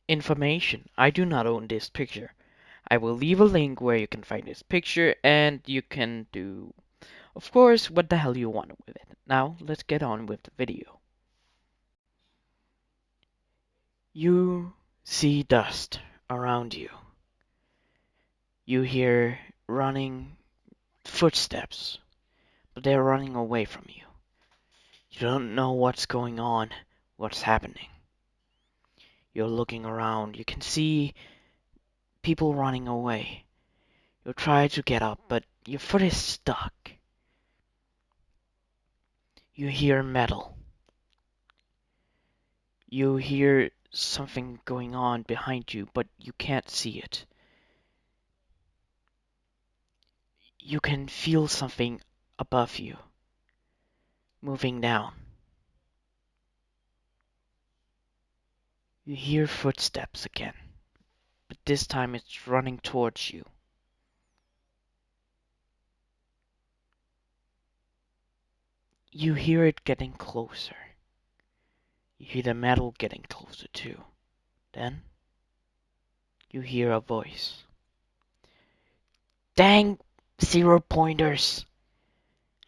Information. I do not own this picture. I will leave a link where you can find this picture and you can do, of course, what the hell you want with it. Now, let's get on with the video. You see dust around you. You hear running footsteps, but they're running away from you. You don't know what's going on, what's happening. You're looking around. You can see people running away. You try to get up, but your foot is stuck. You hear metal. You hear something going on behind you, but you can't see it. You can feel something above you moving down. You hear footsteps again, but this time it's running towards you. You hear it getting closer. You hear the metal getting closer too. Then you hear a voice. Dang 0 pointers!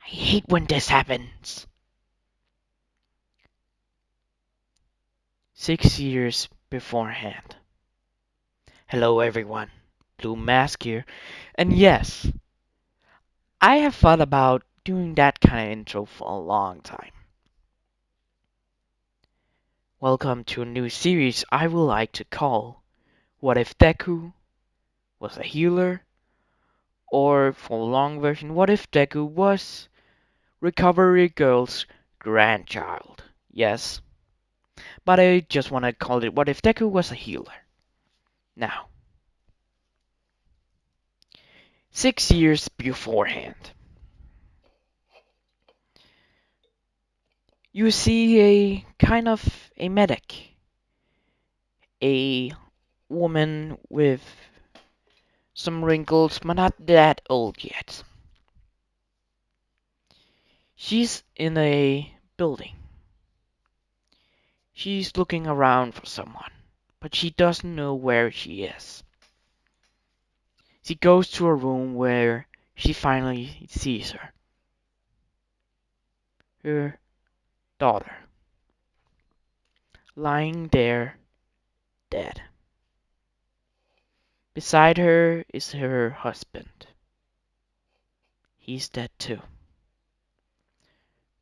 I hate when this happens. 6 years beforehand. Hello everyone, Blue Mask here. And yes, I have thought about doing that kind of intro for a long time. Welcome to a new series I would like to call What If Deku Was a Healer? Or for a long version, What If Deku Was Recovery Girl's grandchild? Yes, but I just want to call it What If Deku Was a Healer? Now, 6 years beforehand. You see a kind of a medic, a woman with some wrinkles, but not that old yet. She's in a building. She's looking around for someone, but she doesn't know where she is. She goes to a room where she finally sees her daughter, lying there dead. Beside her is her husband. He's dead too.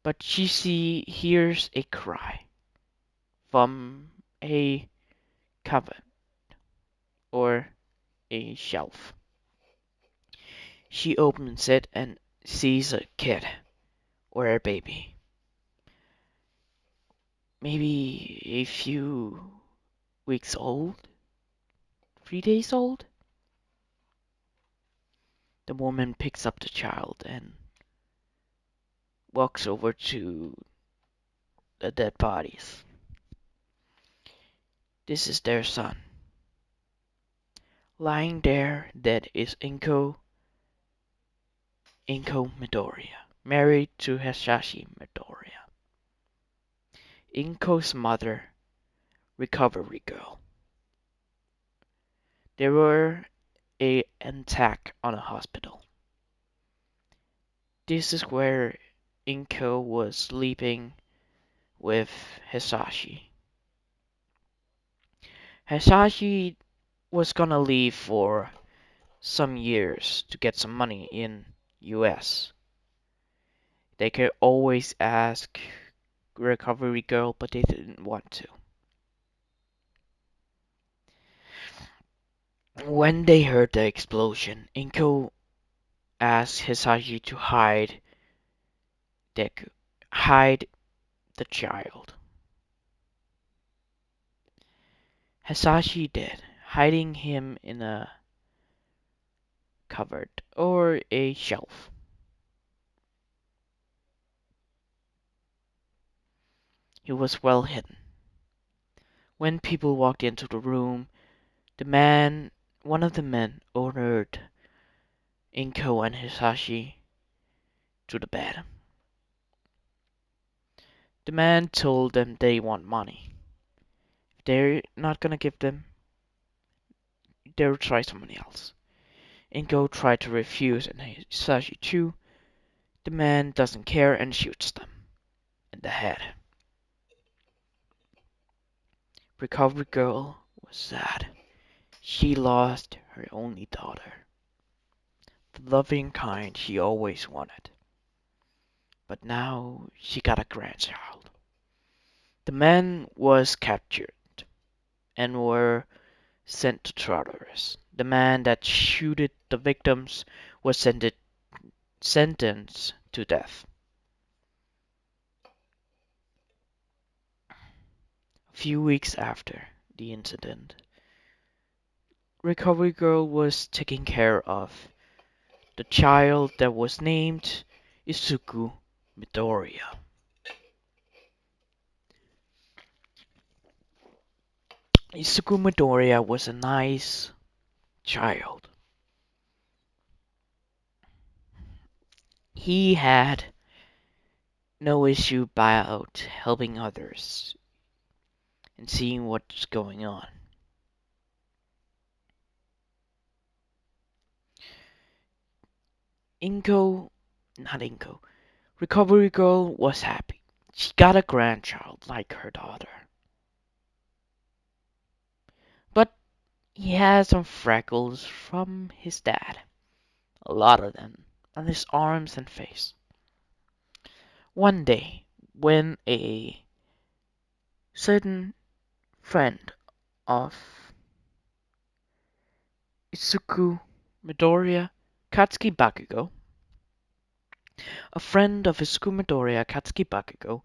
But hears a cry from a cupboard or a shelf. She opens it and sees a kid or a baby. Maybe a few weeks old, 3 days old. The woman picks up the child and walks over to the dead bodies. This is their son. Lying there dead is Inko Midoriya, married to Hisashi Midoriya. Inko's mother, recovery girl. There were an attack on a hospital. This is where Inko was sleeping with Hisashi. Hisashi was gonna leave for some years to get some money in US. They could always ask recovery girl, but they didn't want to. When they heard the explosion, Inko asked Hisashi to Deku, hide the child. Hisashi did, hiding him in a cupboard or a shelf. He was well hidden. When people walked into the room, one of the men, ordered Inko and Hisashi to the bed. The man told them they want money. they're not gonna give them, they'll try someone else. Ingo tried to refuse, and Hisashi too. The man doesn't care and shoots them in the head. Recovery Girl was sad. She lost her only daughter, the loving kind she always wanted. But now she got a grandchild. The man was captured and were sent to Tartarus. The man that shooted the victims was sentenced to death. A few weeks after the incident, Recovery Girl was taking care of the child that was named Isuku Midoriya. Isuku Midoriya was a nice child. He had no issue about helping others and seeing what's going on. Inko, not Inko, Recovery Girl was happy. She got a grandchild like her daughter. But he had some freckles from his dad. A lot of them on his arms and face. One day, when a certain friend of Isuku Midoriya Katsuki Bakugo, a friend of Isuku Midoriya Katsuki Bakugo,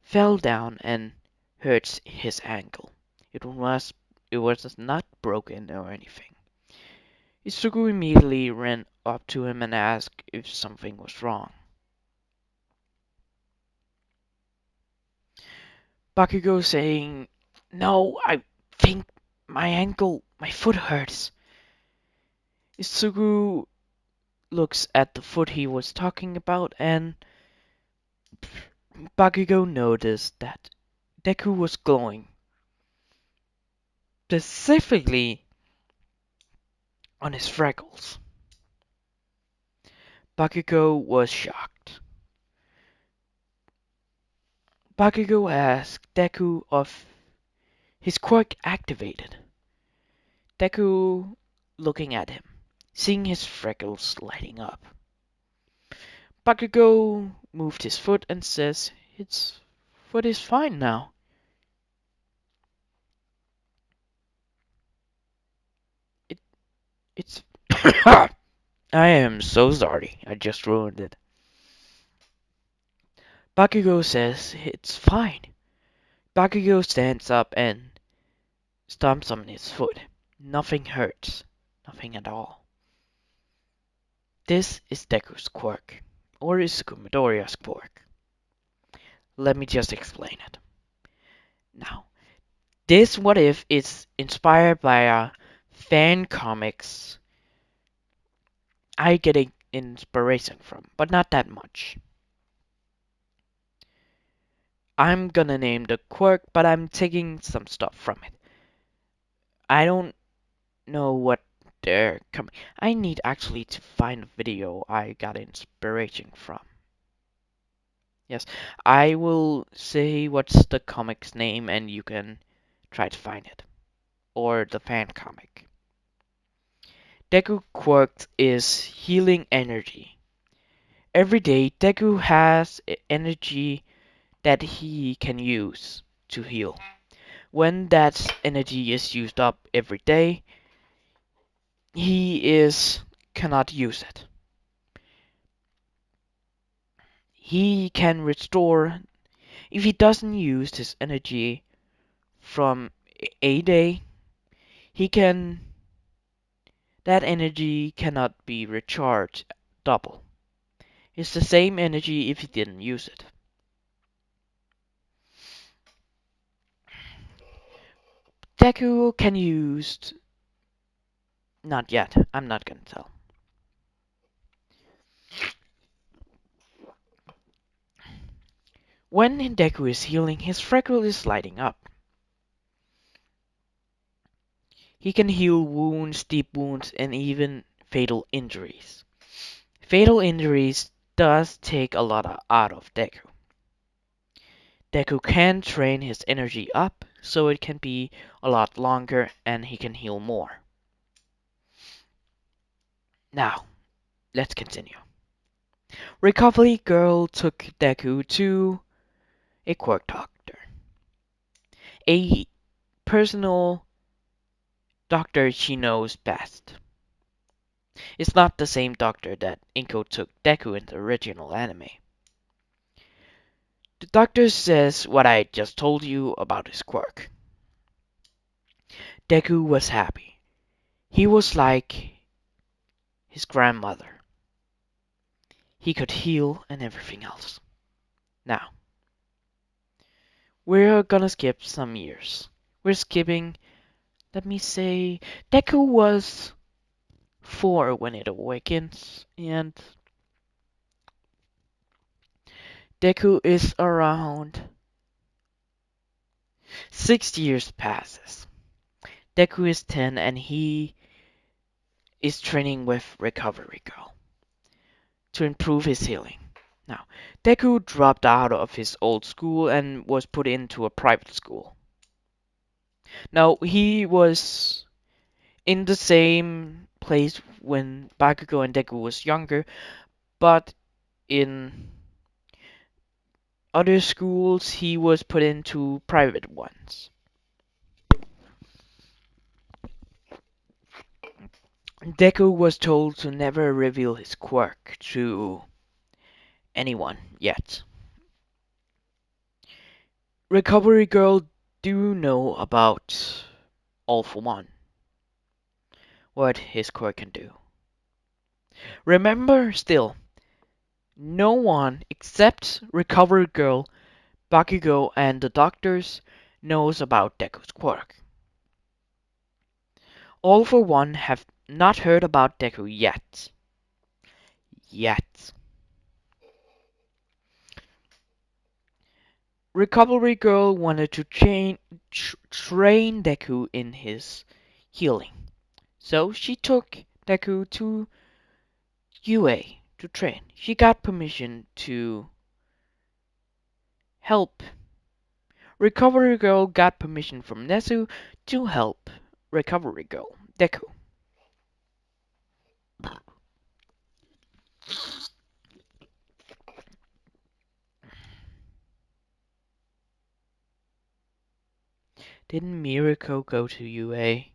fell down and hurt his ankle. It was it was not broken or anything. Isuku immediately ran up to him and asked if something was wrong. Bakugo saying, "No, I think my foot hurts." Isuku looks at the foot he was talking about, and Bakugo noticed that Deku was glowing, specifically on his freckles. Bakugo was shocked. Bakugo asked Deku if his quirk activated. Deku looking at him, seeing his freckles lighting up. Bakugo moved his foot and says his foot is fine now. It it's I am so sorry. I just ruined it. Bakugo says it's fine. Bakugo stands up and stomps on his foot. Nothing hurts. Nothing at all. This is Deku's quirk, or Izuku Midoriya's quirk. Let me just explain it. Now, this What If is inspired by a fan comics I get inspiration from, but not that much. I'm gonna name the quirk, but I'm taking some stuff from it. I don't know what they're coming. I need actually to find a video I got inspiration from. Yes, I will say what's the comic's name and you can try to find it. Or the fan comic. Deku quirk is healing energy. Every day, Deku has energy that he can use to heal. When that energy is used up every day, he is cannot use it. He can restore if he doesn't use his energy from a day, he can that energy cannot be recharged double. It's the same energy if he didn't use it. Deku can use not yet. I'm not gonna tell. When Deku is healing, his freckle is lighting up. He can heal wounds, deep wounds, and even fatal injuries. Fatal injuries does take a lot out of Deku. Deku can train his energy up so it can be a lot longer and he can heal more. Now, let's continue. Recovery Girl took Deku to a quirk doctor, a personal doctor she knows best. It's not the same doctor that Inko took Deku in the original anime. The doctor says what I just told you about his quirk. Deku was happy. He was like his grandmother. He could heal and everything else. Now, we're gonna skip some years. We're skipping, let me say, Deku was 4 when it awakens, and Deku is around 6 years passes. Deku is 10 and he is training with Recovery Girl to improve his healing. Now, Deku dropped out of his old school and was put into a private school. Now, he was in the same place when Bakugo and Deku was younger, but in other schools he was put into private ones. Deku was told to never reveal his quirk to anyone yet. Recovery Girl do know about All for One, what his quirk can do. Remember still, no one except Recovery Girl, Bakugo, and the doctors knows about Deku's quirk. All for One have not heard about Deku yet. Yet. Recovery Girl wanted to train Deku in his healing. So she took Deku to UA to train. She got permission to help. Recovery Girl got permission from Nezu to help Recovery Girl, Deku. Didn't Mirako go to UA? I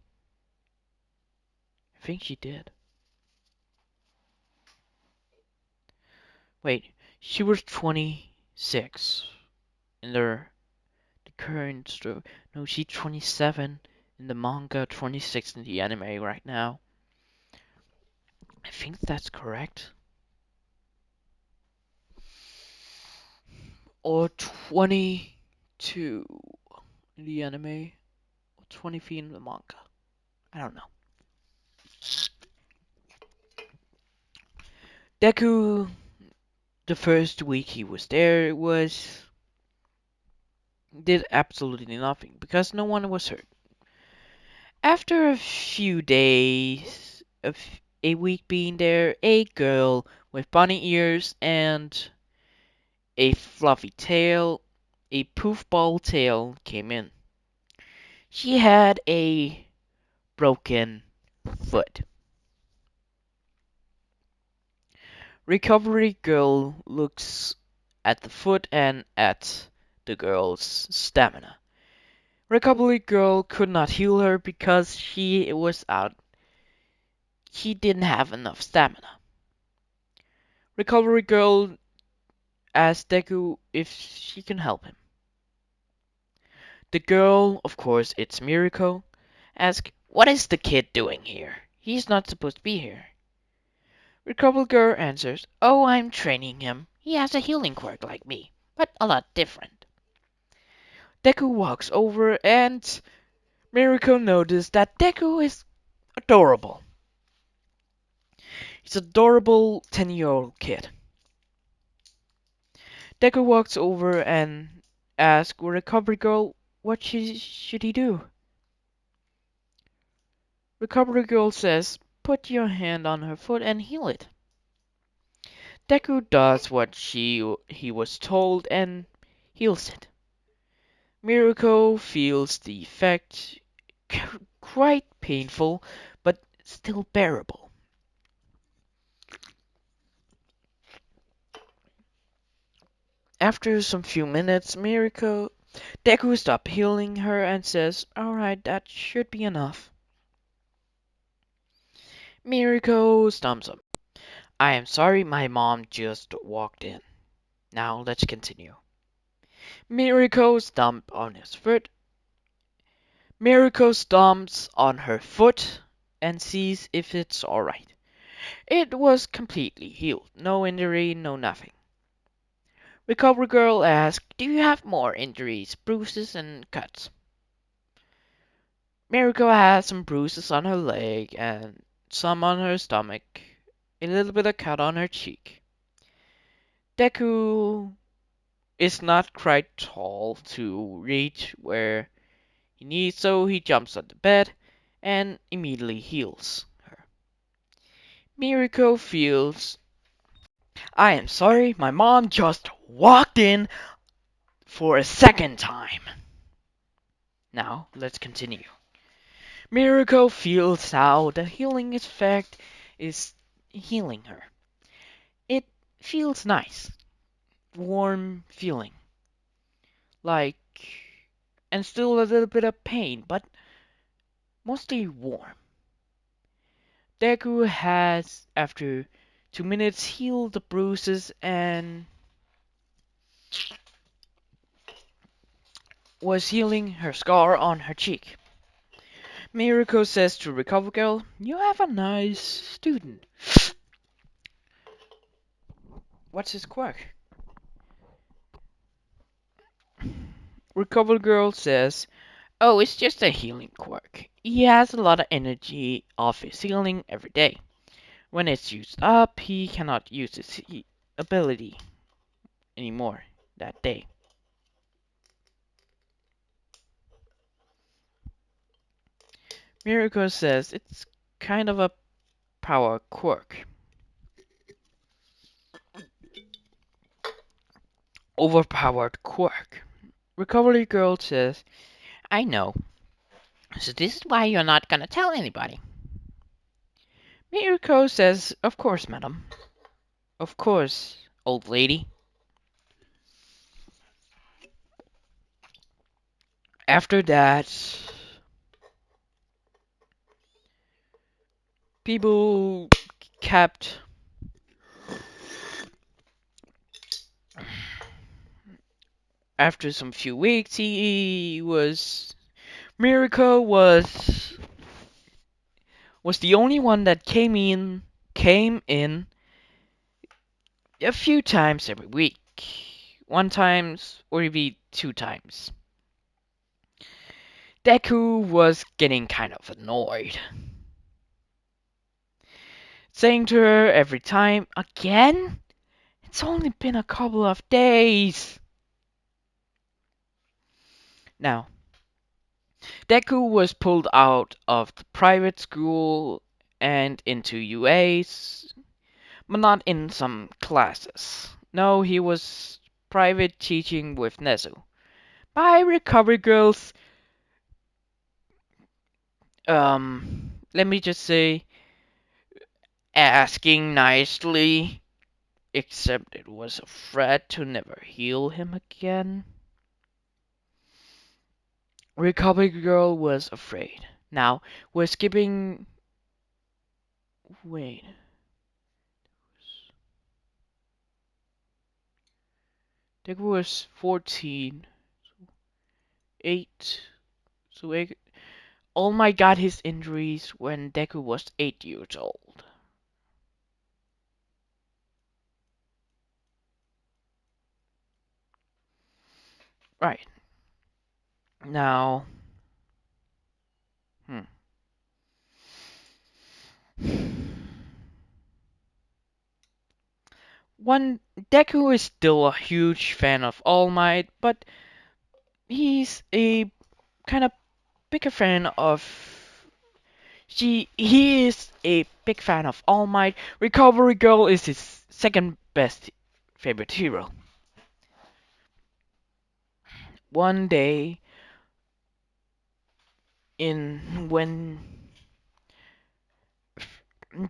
think she did. Wait, she was 26 in the current story. No, she's 27 in the manga, 26 in the anime right now. I think that's correct. Or 22 in the anime, or 23 in the manga. I don't know. Deku, the first week he was there, did absolutely nothing because no one was hurt. After a few days, a week being there, a girl with bunny ears and a fluffy tail, a poofball tail, came in. She had a broken foot. Recovery Girl looks at the foot and at the girl's stamina. Recovery Girl could not heal her because she was out. She didn't have enough stamina. Recovery Girl asked Deku if she can help him. The girl, of course it's Mirako, asks, "What is the kid doing here? He's not supposed to be here." Recovery Girl answers, "Oh, I'm training him. He has a healing quirk like me, but a lot different." Deku walks over and Mirako notices that Deku is adorable. He's an adorable 10-year-old kid. Deku walks over and asks Recovery Girl what should he do. Recovery Girl says, put your hand on her foot and heal it. Deku does what he was told and heals it. Mirako feels the effect, quite painful, but still bearable. After some few minutes, Deku stops healing her and says, alright, that should be enough. Mirako stumps up. I am sorry, my mom just walked in. Now let's continue. Mirako stomps on his foot. Mirako stomps on her foot and sees if it's alright. It was completely healed. No injury, no nothing. Recovery Girl asks, do you have more injuries, bruises, and cuts? Mirako has some bruises on her leg and some on her stomach, a little bit of cut on her cheek. Deku is not quite tall to reach where he needs, so he jumps on the bed and immediately heals her. Mirako feels, I am sorry, my mom just walked in for a second time. Now, let's continue. Mirako feels how the healing effect is healing her. It feels nice, warm feeling, like, and still a little bit of pain, but mostly warm. Deku has, after 2 minutes, healed the bruises and was healing her scar on her cheek. Mirako says to Recover Girl, you have a nice student. What's his quirk? Recover Girl says, oh, it's just a healing quirk. He has a lot of energy off his healing every day. When it's used up, he cannot use his ability anymore that day. Mirako says it's kind of a power quirk. Overpowered quirk. Recovery Girl says, I know. So this is why you're not gonna tell anybody. Mirako says, of course, madam. Of course, old lady. After that, people kept after some few weeks Mirako was the only one that came in a few times every week. One times or maybe 2 times. Deku was getting kind of annoyed. Saying to her every time, again? It's only been a couple of days. Now, Deku was pulled out of the private school and into UA's, but not in some classes. No, he was private teaching with Nezu. By Recovery Girls, let me just say, asking nicely, except it was a threat to never heal him again. Recovery Girl was afraid. Now, we're skipping. Wait. Deku was 14. 8. So, All Might got his injuries when Deku was 8 years old. Right. Now. Hmm. One, Deku is still a huge fan of All Might, but he's a kind of bigger fan of He is a big fan of All Might. Recovery Girl is his second best favorite hero. One day in when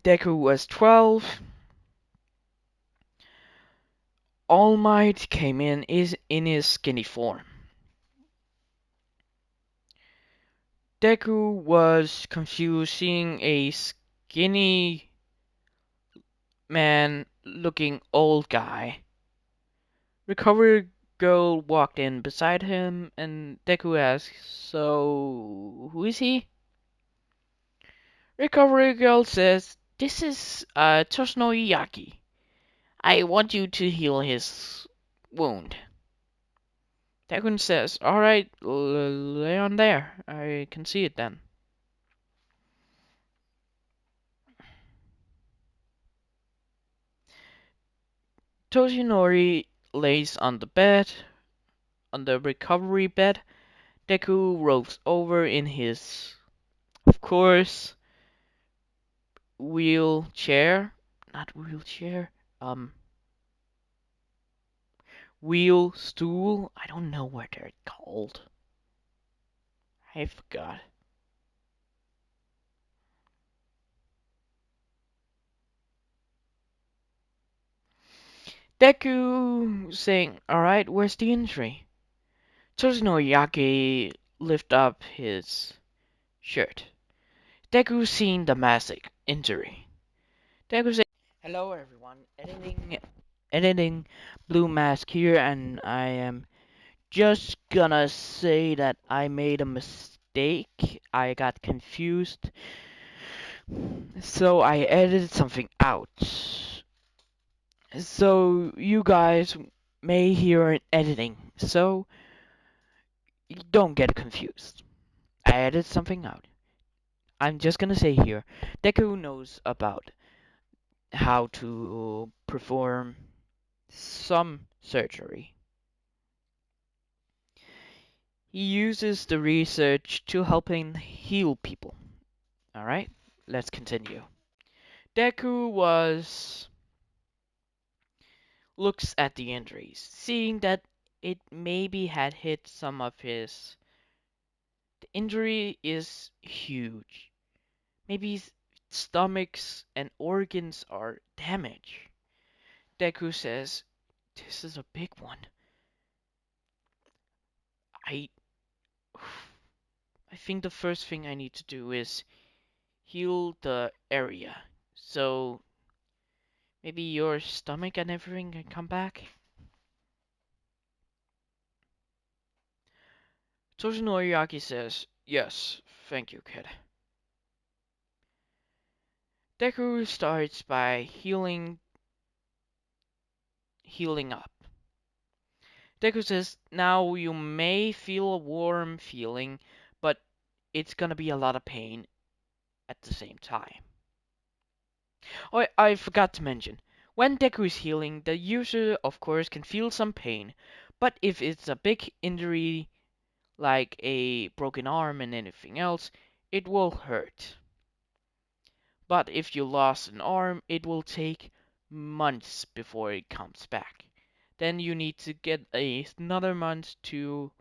Deku was 12, All Might came in his skinny form. Deku was confused seeing a skinny man looking old guy. Recovery Girl walked in beside him and Deku asked, "So, who is he?" Recovery Girl says, "This is Tosnoyaki. I want you to heal his wound." Deku says, "Alright, lay on there. I can see it then." Toshinori lays on the bed, on the recovery bed. Deku rolls over in his, of course, wheelchair. Not wheelchair. Um, Wheel stool. I don't know what they're called. I forgot. Deku saying, "Alright, where's the injury?" Tsunoyaki lift up his shirt. Deku seen the massive injury. Deku say, "Hello everyone, editing Blue Mask here, and I am just gonna say that I made a mistake. I got confused, so I edited something out. So you guys may hear an editing, so don't get confused. I edited something out. I'm just gonna say here, Deku knows about how to perform some surgery. He uses the research to help him heal people. Alright, let's continue. Deku was looks at the injuries, seeing that it maybe had hit some of his. The injury is huge. Maybe his stomachs and organs are damaged. Deku says, "This is a big one. I I think the first thing I need to do is heal the area. So maybe your stomach and everything can come back." Toshinori says, "Yes, thank you, kid." Deku starts by healing up. Deku says, "Now you may feel a warm feeling, but it's gonna be a lot of pain at the same time." Oh, I forgot to mention, when Deku is healing, the user of course can feel some pain, but if it's a big injury like a broken arm and anything else, it will hurt. But if you lost an arm, it will take months before it comes back. Then you need to get another month to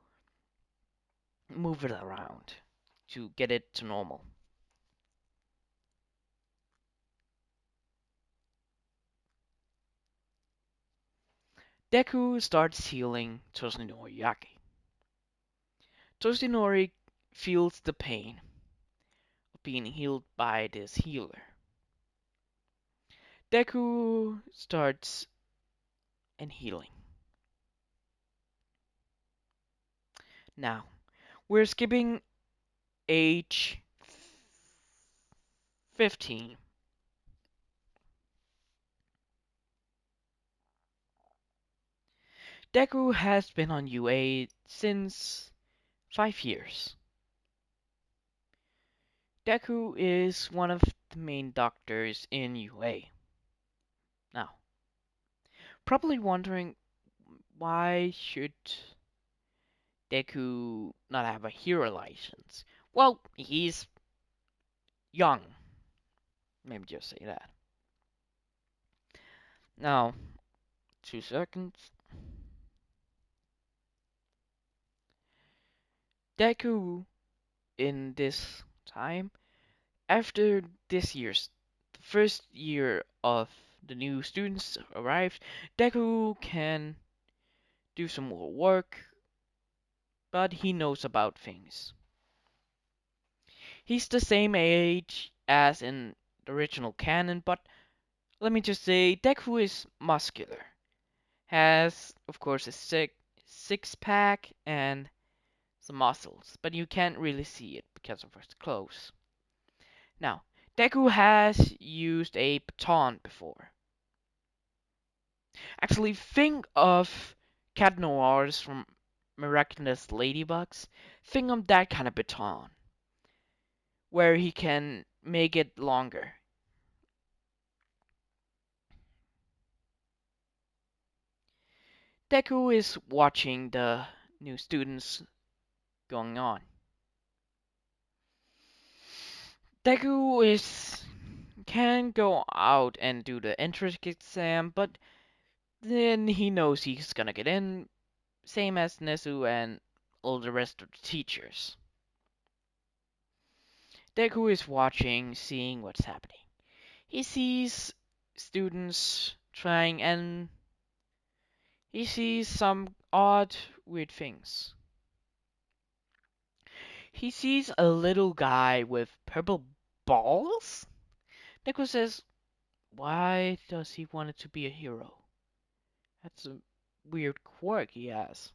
move it around to get it to normal. Deku starts healing Toshinori. Toshinori feels the pain of being healed by this healer. Deku starts and healing. Now, we're skipping age 15. Deku has been on UA since 5 years. Deku is one of the main doctors in UA. Now, probably wondering, why should Deku not have a hero license? Well, young. Maybe just say that. Now, 2 seconds. Deku in this time, after this year's the first year of the new students arrived, Deku can do some more work, but he knows about things. He's the same age as in the original canon, but let me just say Deku is muscular. Has, of course, a six pack and some muscles, but you can't really see it because of his clothes. Now, Deku has used a baton before. Actually, think of Cat Noirs from Miraculous Ladybugs. Think of that kind of baton, where he can make it longer. Deku is watching the new students going on. Deku is can go out and do the entrance exam, but then he knows he's gonna get in, same as Nezu and all the rest of the teachers. Deku is watching, seeing what's happening. He sees students trying and he sees some odd, weird things. He sees a little guy with purple balls. Deku says, why does he want to be a hero? That's a weird quirk he has.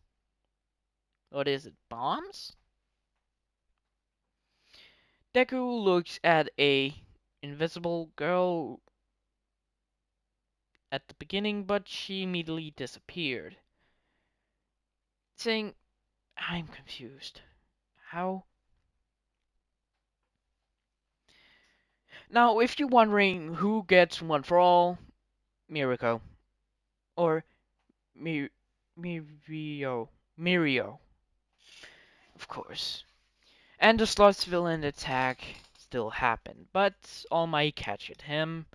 What is it, bombs? Deku looks at a invisible girl at the beginning, but she immediately disappeared, saying, I'm confused. How? Now, if you're wondering who gets one for all, Miriko. Or Mir Mirio. Mirio, of course. And the Slot's villain attack still happened, but All Might catched him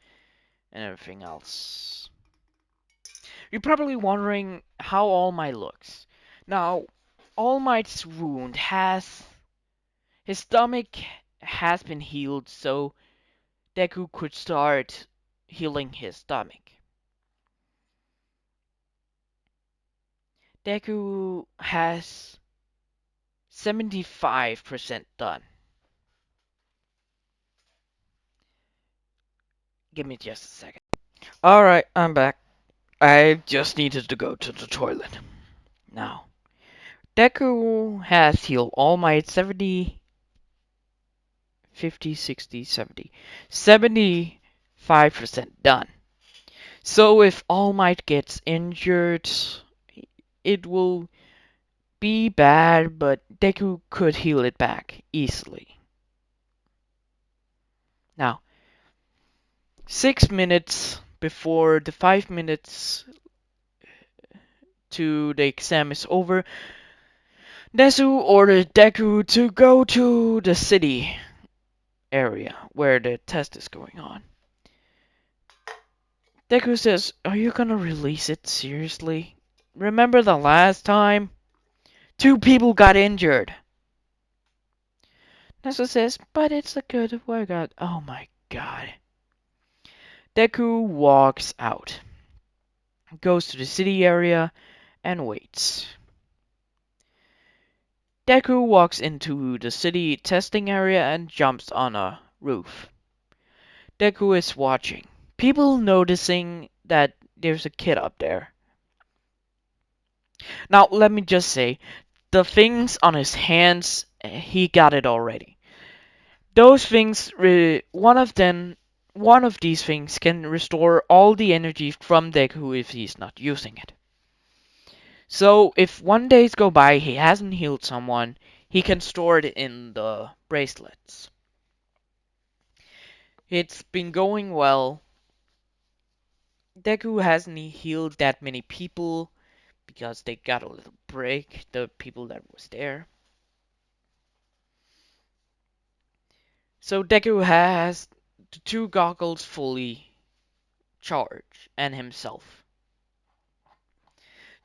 and everything else. You're probably wondering how All Might looks. Now, All Might's wound has... His stomach has been healed, so Deku could start healing his stomach. Deku has 75% done. Give me just a second. Alright, I'm back. I just needed to go to the toilet. Now, Deku has healed All Might 70, 50, 60, 70. 75% done. So if All Might gets injured, it will be bad, but Deku could heal it back easily. Now, 6 minutes before the 5 minutes to the exam is over, Nezu ordered Deku to go to the city area where the test is going on. Deku says, are you gonna release it seriously? Remember the last time? 2 people got injured. Nezu says, but it's a good workout. Oh my god. Deku walks out, goes to the city area, and waits. Deku walks into the city testing area and jumps on a roof. Deku is watching. People noticing that there's a kid up there. Now, let me just say, the things on his hands, he got it already. Those things, one of these things can restore all the energy from Deku if he's not using it. So, if 1 days go by, he hasn't healed someone, he can store it in the bracelets. It's been going well. Deku hasn't healed that many people because they got a little break, the people that was there. So Deku has the two goggles fully charged and himself.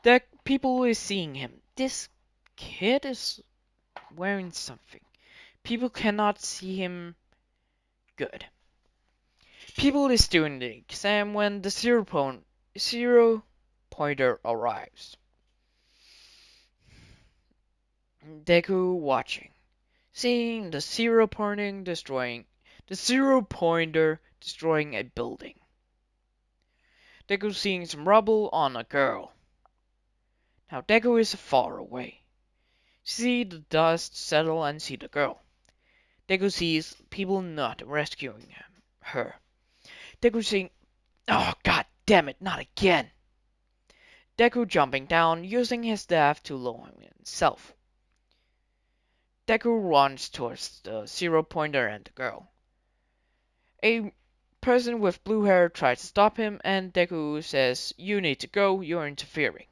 The people is seeing him. This kid is wearing something. People cannot see him good. People is doing the exam when the zero pointer arrives. Deku watching, seeing the zero pointer destroying a building. Deku seeing some rubble on a girl. Now Deku is far away. See the dust settle and see the girl. Deku sees people not rescuing her. Deku seeing, oh god damn it, not again. Deku jumping down, using his staff to lower himself. Deku runs towards the zero pointer and the girl. A person with blue hair tries to stop him, and Deku says, "You need to go, you're interfering."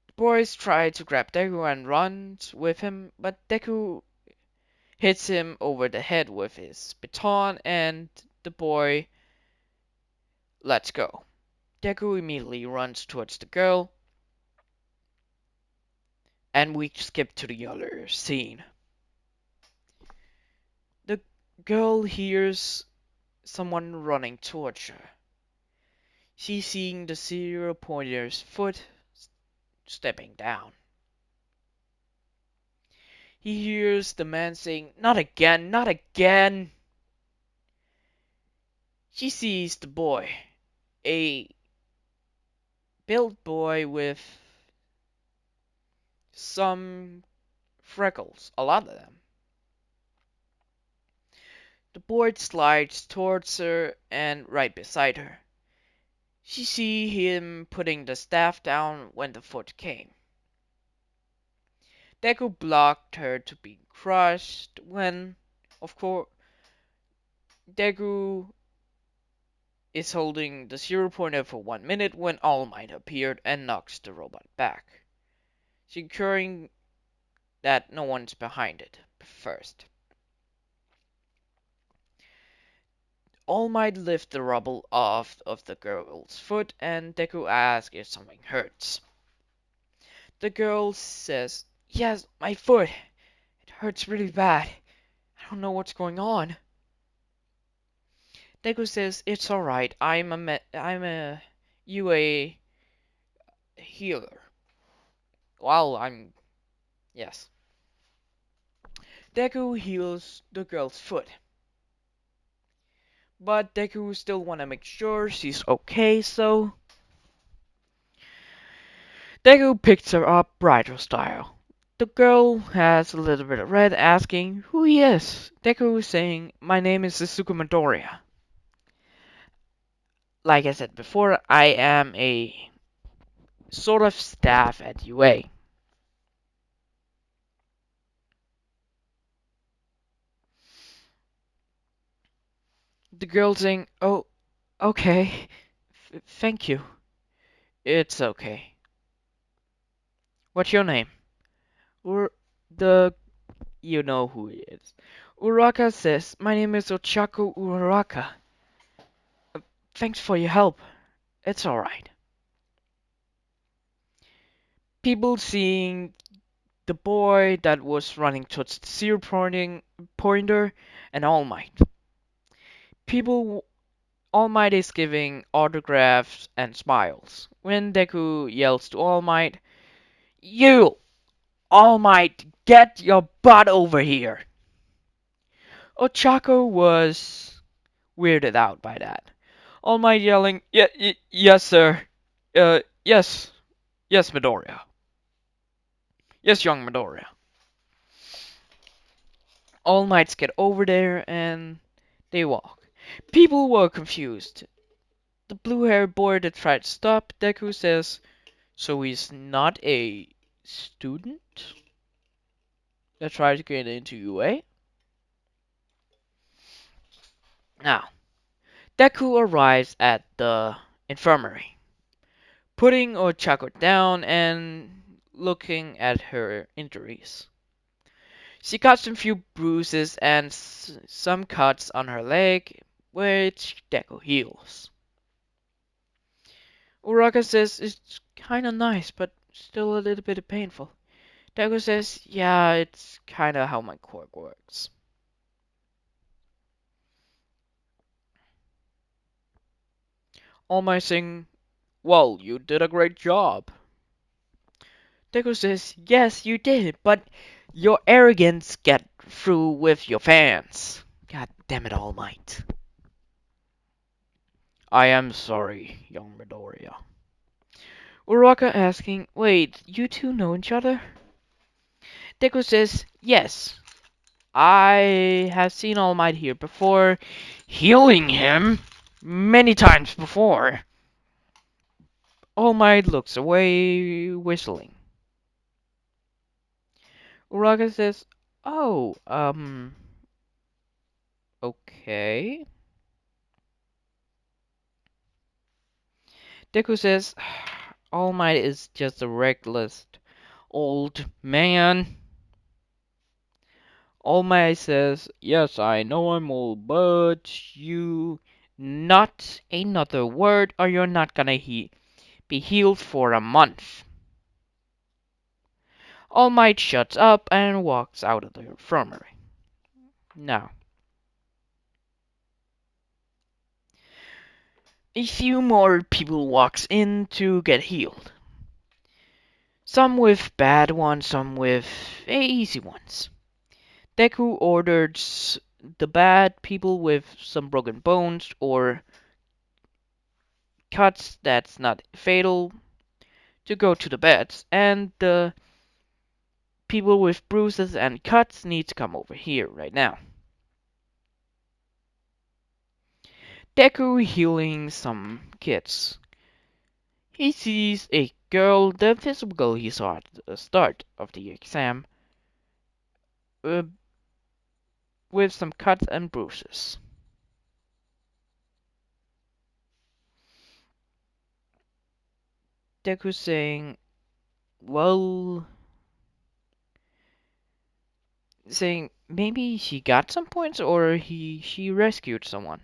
The boys try to grab Deku and runs with him, but Deku hits him over the head with his baton, and the boy lets go. Deku immediately runs towards the girl, and we skip to the other scene. The girl hears someone running towards her. She's seeing the zero pointer's foot stepping down. He hears the man saying, "Not again, not again." She sees the boy, a built boy with some freckles, a lot of them. The boy slides towards her and right beside her. She see him putting the staff down when the foot came. Deku blocked her to be crushed when, of course, Deku is holding the zero pointer for 1 minute when All Might appeared and knocks the robot back, securing that no one's behind it first. All Might lifts the rubble off of the girl's foot and Deku asks if something hurts. The girl says, "Yes, my foot. It hurts really bad. I don't know what's going on." Deku says, "It's alright. I'm a UA healer." Well, yes. Deku heals the girl's foot. But Deku still wanna make sure she's okay, so Deku picks her up bridal style. The girl has a little bit of red, asking who he is. Deku saying, "My name is Izuku Midoriya. Like I said before, I am a sort of staff at UA." The girl saying, "Oh, okay. Thank you. It's okay. What's your name?" Or the you know who he is. Uraka says, "My name is Ochako Uraka. Thanks for your help. It's alright." People seeing the boy that was running towards the zero pointer and All Might. People, All Might is giving autographs and smiles. When Deku yells to All Might, "You, All Might, get your butt over here!" Ochako was weirded out by that. All Might yelling, Yes, sir. Yes. Yes, Midoriya. Yes, young Midoriya." All Mights get over there and they walk. People were confused. The blue-haired boy that tried to stop Deku says, "So he's not a student that tried to get into UA?" Now, Deku arrives at the infirmary, putting Ochako down and looking at her injuries. She got some few bruises and some cuts on her leg, which Deku heals. Uraka says it's kinda nice, but still a little bit painful. Deku says, yeah, it's kinda how my quirk works. All Might saying, well, you did a great job. Deku says, yes, you did, but your arrogance get through with your fans. God damn it, All Might. I am sorry, young Midoriya. Uraka asking, wait, you two know each other? Deku says, yes, I have seen All Might here before, healing him many times before. All Might looks away, whistling. Uraka says, oh, okay. Deku says, All Might is just a reckless old man. All Might says, yes, I know I'm old, but you not another word or you're not gonna be healed for a month. All Might shuts up and walks out of the infirmary. Now, a few more people walks in to get healed. Some with bad ones, some with easy ones. Deku orders the bad people with some broken bones or cuts that's not fatal to go to the beds, and the people with bruises and cuts need to come over here right now. Deku healing some kids. He sees a girl, the physical girl he saw at the start of the exam, uh, with some cuts and bruises. Deku saying, well, saying maybe she got some points or she rescued someone.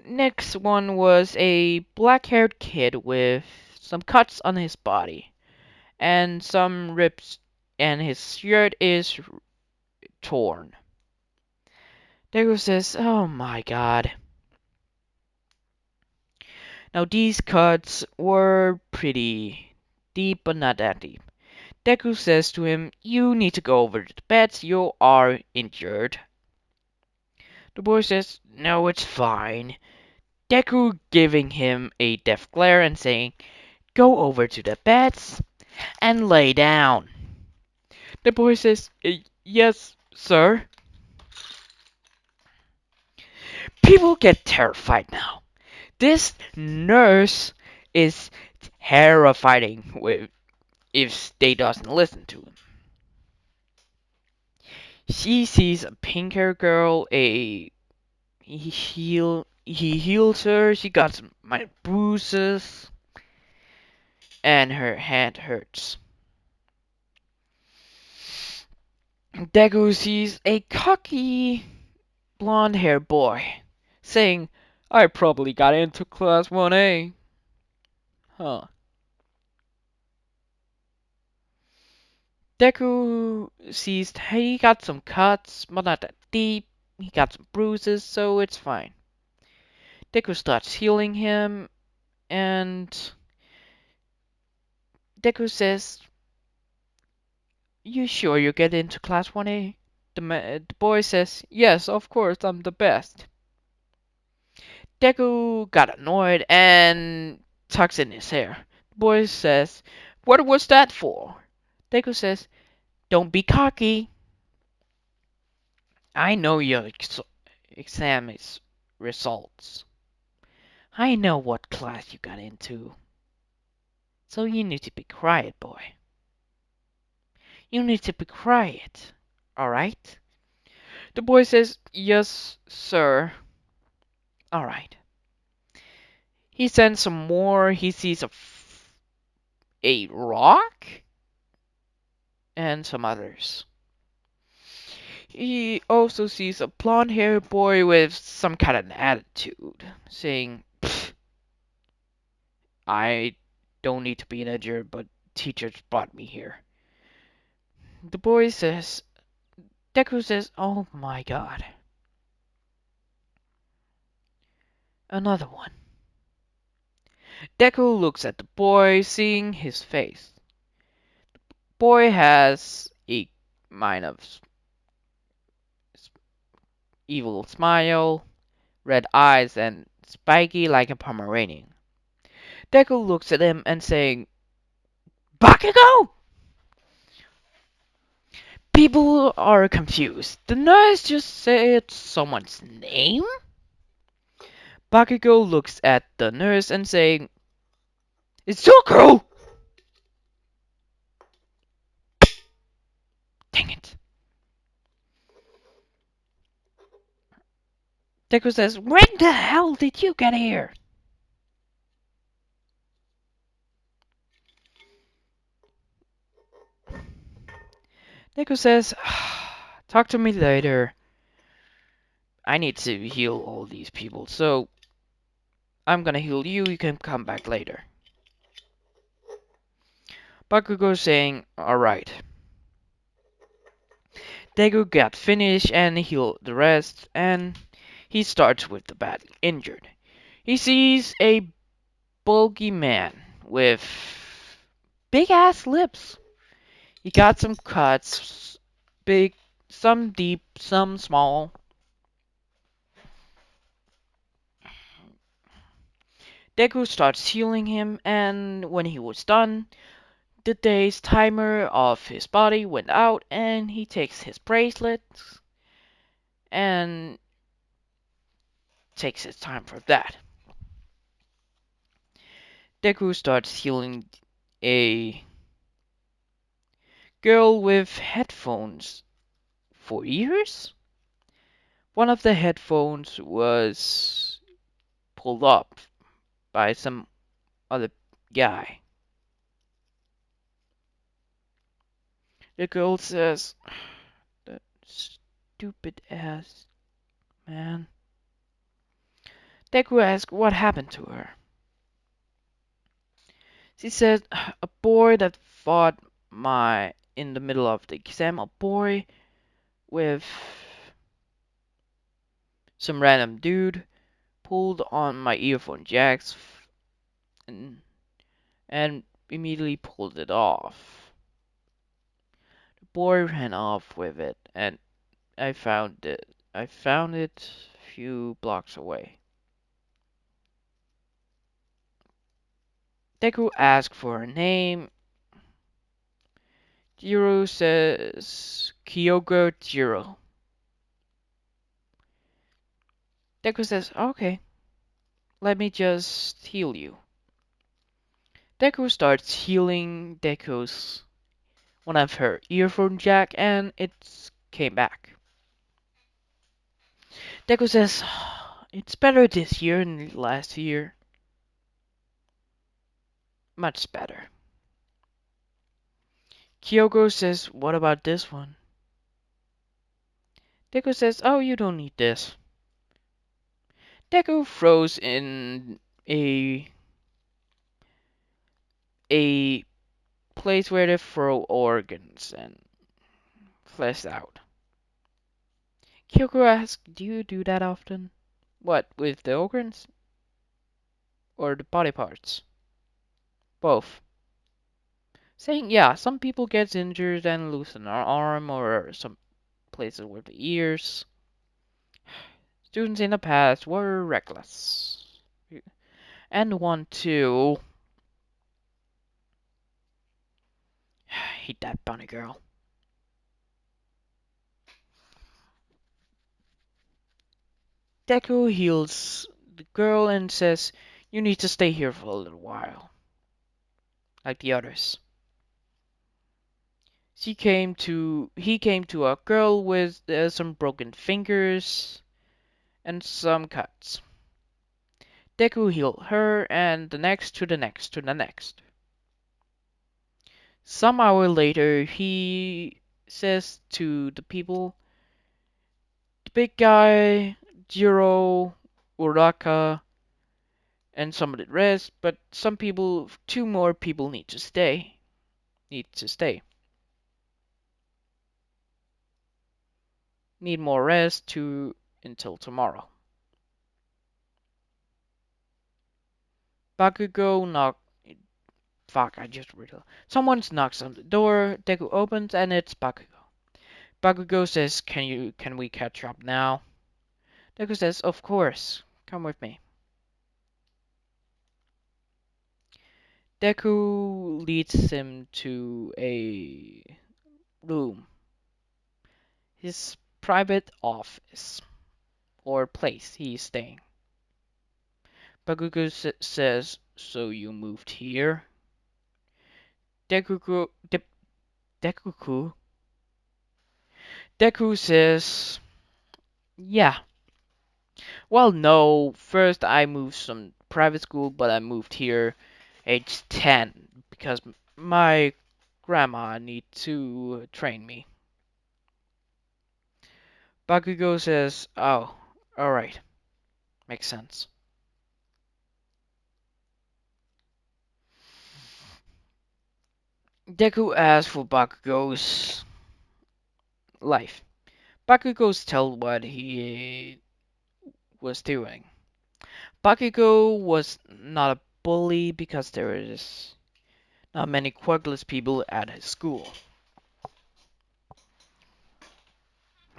Next one was a black-haired kid with some cuts on his body and some rips, and his shirt is torn. Deku says, oh my god. Now these cuts were pretty deep, but not that deep. Deku says to him, you need to go over to the beds, you are injured. The boy says, no, it's fine. Deku giving him a death glare and saying, go over to the beds and lay down. The boy says, yes, sir. People get terrified now. This nurse is terrifying if they doesn't listen to him. She sees a pink hair girl, he heals her, she got some minor bruises, and her hand hurts. Deku sees a cocky blonde haired boy saying, I probably got into class 1A. Huh. Deku sees he got some cuts, but not that deep. He got some bruises, so it's fine. Deku starts healing him, and Deku says, you sure you get into class 1A? The boy says, yes, of course, I'm the best. Deku got annoyed and tucks in his hair. The boy says, what was that for? Deku says, don't be cocky. I know your exam is results. I know what class you got into. So you need to be quiet, boy. You need to be quiet. Alright? The boy says, yes, sir. Alright. He sends some more. He sees a rock and some others. He also sees a blonde-haired boy with some kind of attitude, saying, I don't need to be an injured, but teachers brought me here. The boy says, Deku says, oh my god, another one. Deku looks at the boy, seeing his face. Boy has a mind of evil smile, red eyes, and spiky like a Pomeranian. Deku looks at him and saying, Bakugo! People are confused. The nurse just said someone's name? Bakugo looks at the nurse and saying, It's Zuko! Dang it. Deku says, When the hell did you get here? Deku says, Talk to me later. I need to heal all these people, so I'm gonna heal you, you can come back later. Bakugo saying, Alright. Deku got finished and healed the rest, and he starts with the badly injured. He sees a bulky man with big ass lips. He got some cuts, big, some deep, some small. Deku starts healing him, and when he was done, the day's timer of his body went out, and he takes his bracelets and takes his time for that. Deku starts healing a girl with headphones for ears. One of the headphones was pulled up by some other guy. The girl says, that stupid ass man. Deku asks what happened to her. She said, a boy that fought my in the middle of the exam, a boy with some random dude pulled on my earphone jacks and, and immediately pulled it off. The boy ran off with it, and I found it. I found it a few blocks away. Deku asked for her name. Jiro says Kyoko Jiro. Deku says, okay, let me just heal you. Deku starts healing Deku's one of her earphone jack, and it came back. Deku says, it's better this year than last year. Much better. Kyoko says, what about this one? Deku says, oh, you don't need this. Deku throws in a place where they throw organs and flesh out. Kyoko asks, do you do that often? What, with the organs? Or the body parts? Both. Saying, yeah, some people get injured and lose an arm or some places with the ears. Students in the past were reckless. And want to hate that bunny girl. Deku heals the girl and says, you need to stay here for a little while. Like the others. He came to a girl with some broken fingers and some cuts. Deku healed her and the next to the next to the next. Some hour later, he says to the people, the big guy, Jiro, Uraka, and some of the rest, but some people, two more people need to stay. Need to stay. Need more rest to until tomorrow. Bakugo knock. Fuck! I just read it. Someone knocks on the door. Deku opens, and it's Bakugo. Bakugo says, Can we catch up now?" Deku says, "Of course. Come with me." Deku leads him to a room, his private office or place he's staying. Bakugo says, "So you moved here?" Dekuku, Dekuku, Deku says, "Yeah. Well, no. First I moved some private school, but I moved here age 10 because my grandma need to train me." Bakugo says, "Oh, alright. Makes sense." Deku asks for Bakugo's life. Bakugo's tell what he was doing. Bakugo was not a bully because there is not many quirkless people at his school.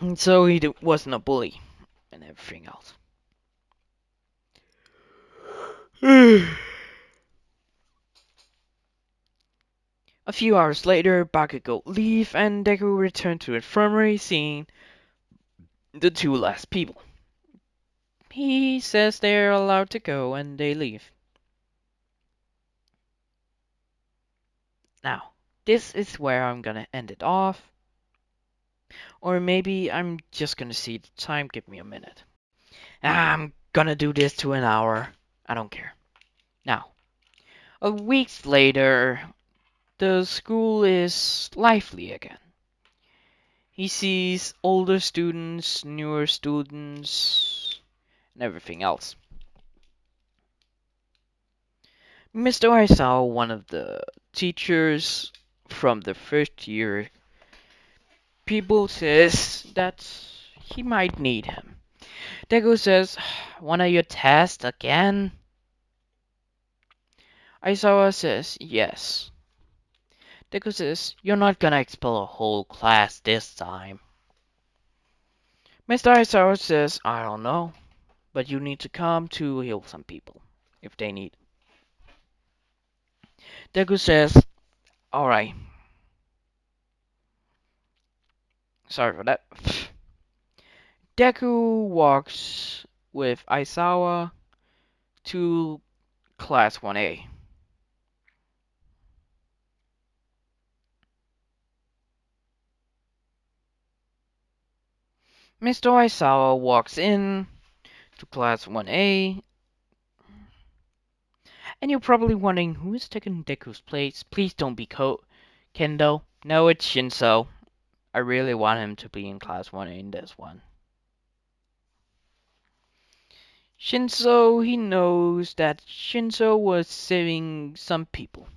And so he wasn't a bully and everything else. A few hours later, Bakugo leave and Deku return to the infirmary seeing the two last people. He says they're allowed to go and they leave. Now, this is where I'm gonna end it off. Or maybe I'm just gonna see the time. Give me a minute. I'm gonna do this to an hour. I don't care. Now, a week later, the school is lively again. He sees older students, newer students, and everything else. Mr. Aizawa, one of the teachers from the first year, people says that he might need him. Deku says, "One of your tests again?" Aizawa says, "Yes." Deku says, "You're not gonna expel a whole class this time." Mr. Aizawa says, "I don't know, but you need to come to heal some people, if they need." Deku says, "Alright." Sorry for that. Deku walks with Aizawa to Class 1A. Mr. Aizawa walks in to Class 1A, and you're probably wondering who is taking Deku's place. Please don't be Kendo. No, it's Shinso. I really want him to be in Class 1A in this one. Shinso, he knows that Shinso was saving some people.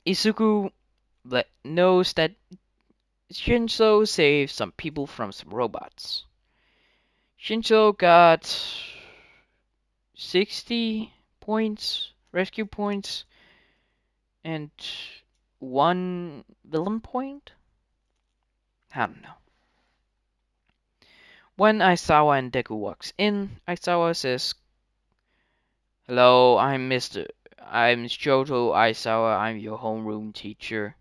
Izuku knows that Shinso saved some people from some robots. Shinso got 60 points, rescue points, and 1 villain point? I don't know. When Aizawa and Deku walks in, Aizawa says, "Hello, I'm Shoto Aizawa, I'm your homeroom teacher."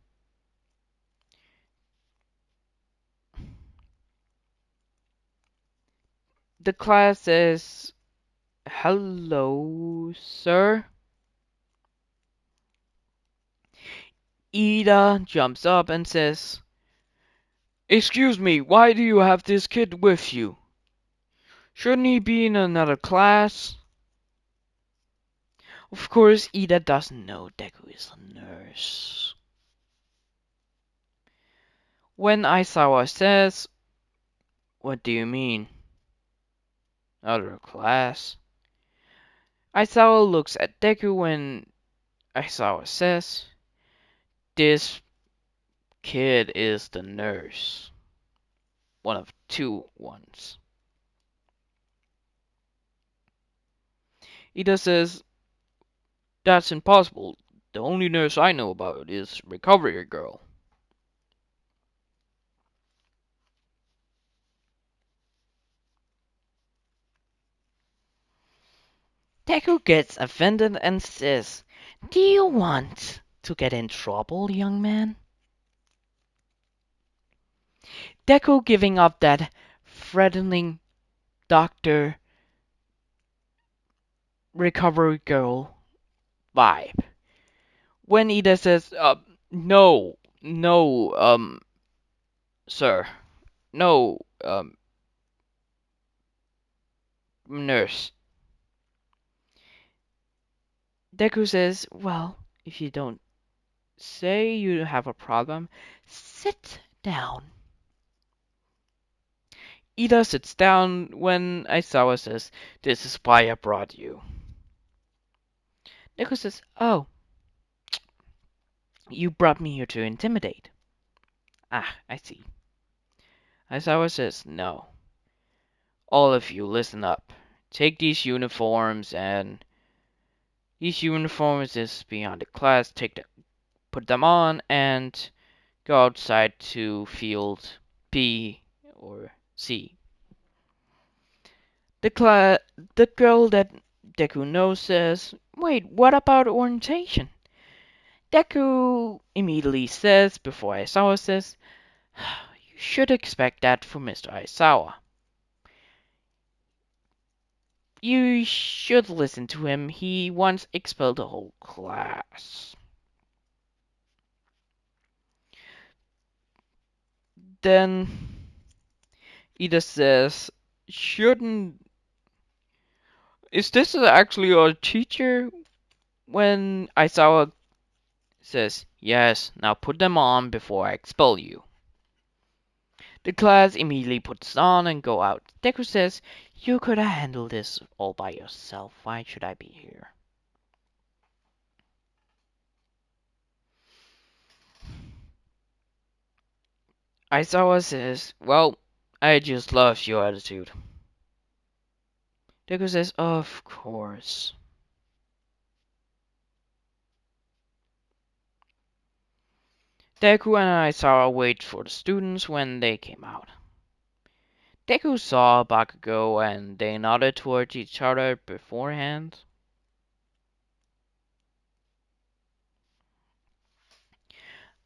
The class says, "Hello, sir." Ida jumps up and says, "Excuse me, why do you have this kid with you? Shouldn't he be in another class?" Of course, Ida doesn't know Deku is a nurse. When Aizawa says, "What do you mean? Other class?" Aizawa looks at Deku when Aizawa says, "This kid is the nurse. One of two ones." Ida says, "That's impossible. The only nurse I know about is Recovery Girl." Deku gets offended and says, "Do you want to get in trouble, young man?" Deku giving up that threatening Doctor Recovery Girl vibe. When Ida says, "No, no, sir, no, nurse." Deku says, "Well, if you don't say you have a problem, sit down." Ida sits down when Aizawa says, "This is why I brought you." Deku says, "Oh, you brought me here to intimidate." Ah, I see. Aizawa says, "No. All of you, listen up. Take these uniforms is beyond the class. Put them on and go outside to field B or C." The girl that Deku knows says, "Wait, what about orientation?" Deku immediately says, before Aizawa says, "You should expect that from Mr. Aizawa. You should listen to him. He once expelled the whole class." Then Ida says, "Shouldn't... Is this actually your teacher?" When Aizawa says, "Yes, now put them on before I expel you." The class immediately puts on and go out. Deku says, "You could have handled this all by yourself. Why should I be here?" Aizawa says, "Well, I just love your attitude." Deku says, "Of course." Deku and Aizawa wait for the students when they came out. Deku saw Bakugo and they nodded towards each other beforehand.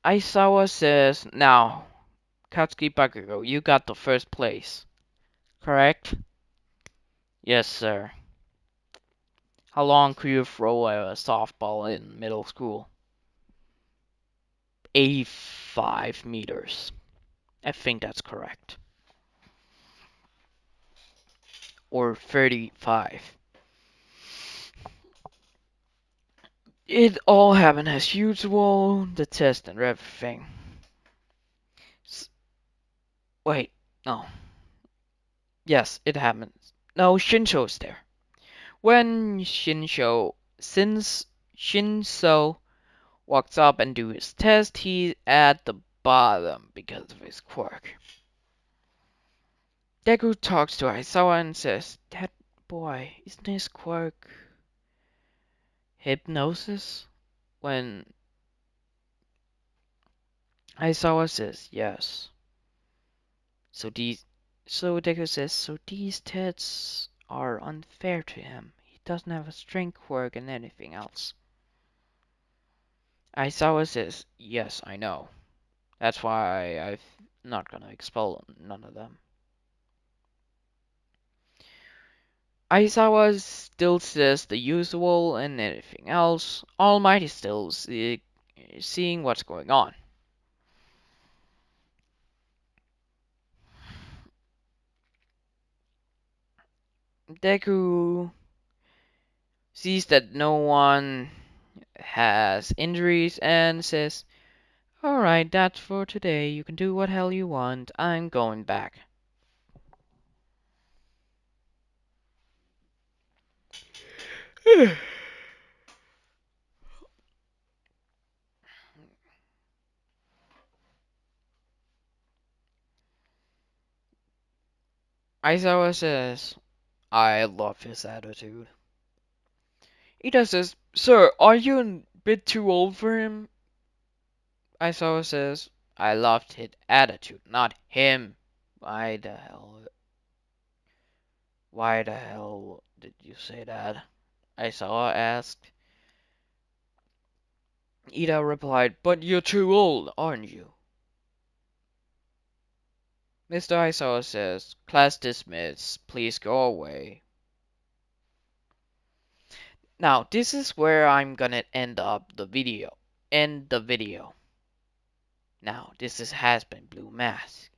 Aizawa says, "Now, Katsuki Bakugo, you got the first place, correct?" "Yes, sir." "How long could you throw a softball in middle school?" 85 meters. I think that's correct. Or 35. It all happened as usual, the test and everything. Wait, no. Yes, it happened. No, Shinsho's there. When since Shinso walks up and do his test, he's at the bottom because of his quirk. Deku talks to Aizawa and says, "That boy, isn't his quirk hypnosis?" When Aizawa says, "Yes." So Deku says, "So these tests are unfair to him. He doesn't have a strength quirk and anything else." Aizawa says, "Yes, I know. That's why I'm not gonna expel none of them." Aizawa still says the usual and anything else. All Might is still seeing what's going on. Deku sees that no one has injuries, and says, "Alright, that's for today. You can do what hell you want. I'm going back." Aizawa says, "I love his attitude." Ida says, "Sir, are you a bit too old for him?" Aizawa says, "I loved his attitude, not him." Why the hell? Why the hell did you say that? Aizawa asked. Ida replied, "But you're too old, aren't you?" Mr. Aizawa says, "Class dismissed. Please go away." Now, this is where I'm gonna end up the video. End the video. Now, has been Blue Mask.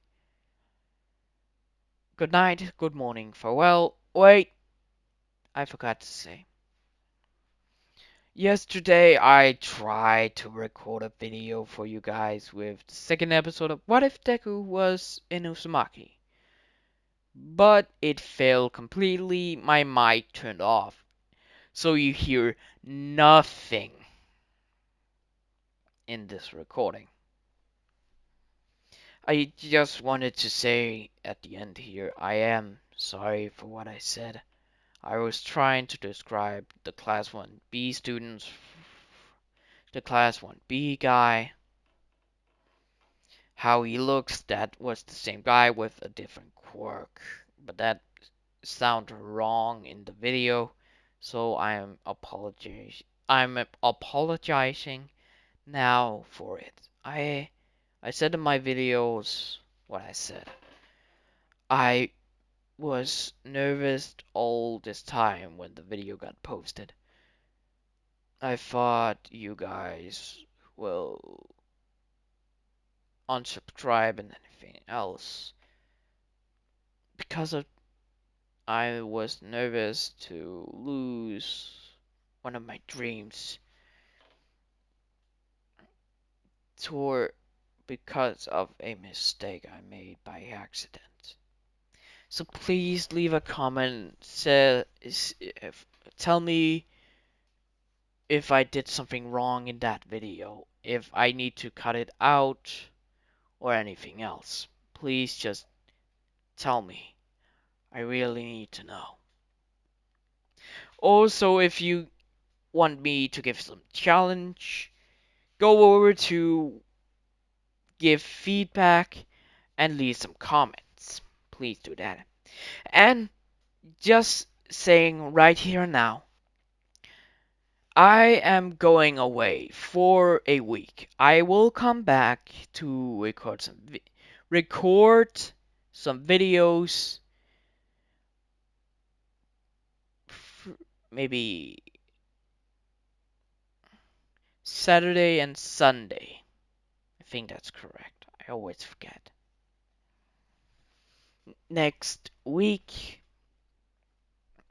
Good night, good morning, farewell. Wait, I forgot to say. Yesterday, I tried to record a video for you guys with the second episode of What If Deku Was in Uzumaki? But it failed completely. My mic turned off. So you hear nothing in this recording. I just wanted to say at the end here, I am sorry for what I said. I was trying to describe the Class 1B students, the Class 1B guy, how he looks. That was the same guy with a different quirk, but that sounded wrong in the video, so I'm apologizing now for it. I said in my videos what I said. I was nervous all this time when the video got posted. I thought you guys will unsubscribe and anything else because of I was nervous to lose one of my dreams tour because of a mistake I made by accident. So please leave a comment. Tell me if I did something wrong in that video, if I need to cut it out or anything else. Please just tell me. I really need to know. Also, if you want me to give some challenge, go over to give feedback and leave some comments. Please do that. And just saying right here now, I am going away for a week. I will come back to record some videos, maybe Saturday and Sunday. I think that's correct. I always forget. Next week,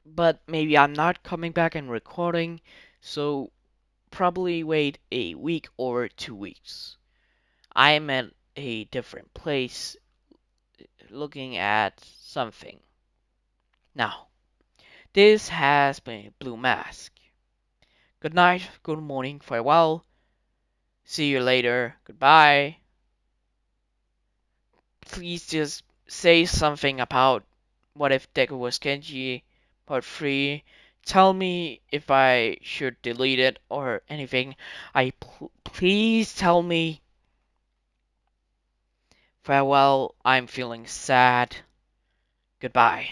but maybe I'm not coming back and recording, so probably wait a week or 2 weeks. I'm at a different place looking at something. Now, this has been Blue Mask. Good night, good morning, farewell. See you later. Goodbye. Please just say something about What If Deku Was Genji Part 3. Tell me if I should delete it or anything. Please tell me. Farewell, I'm feeling sad. Goodbye.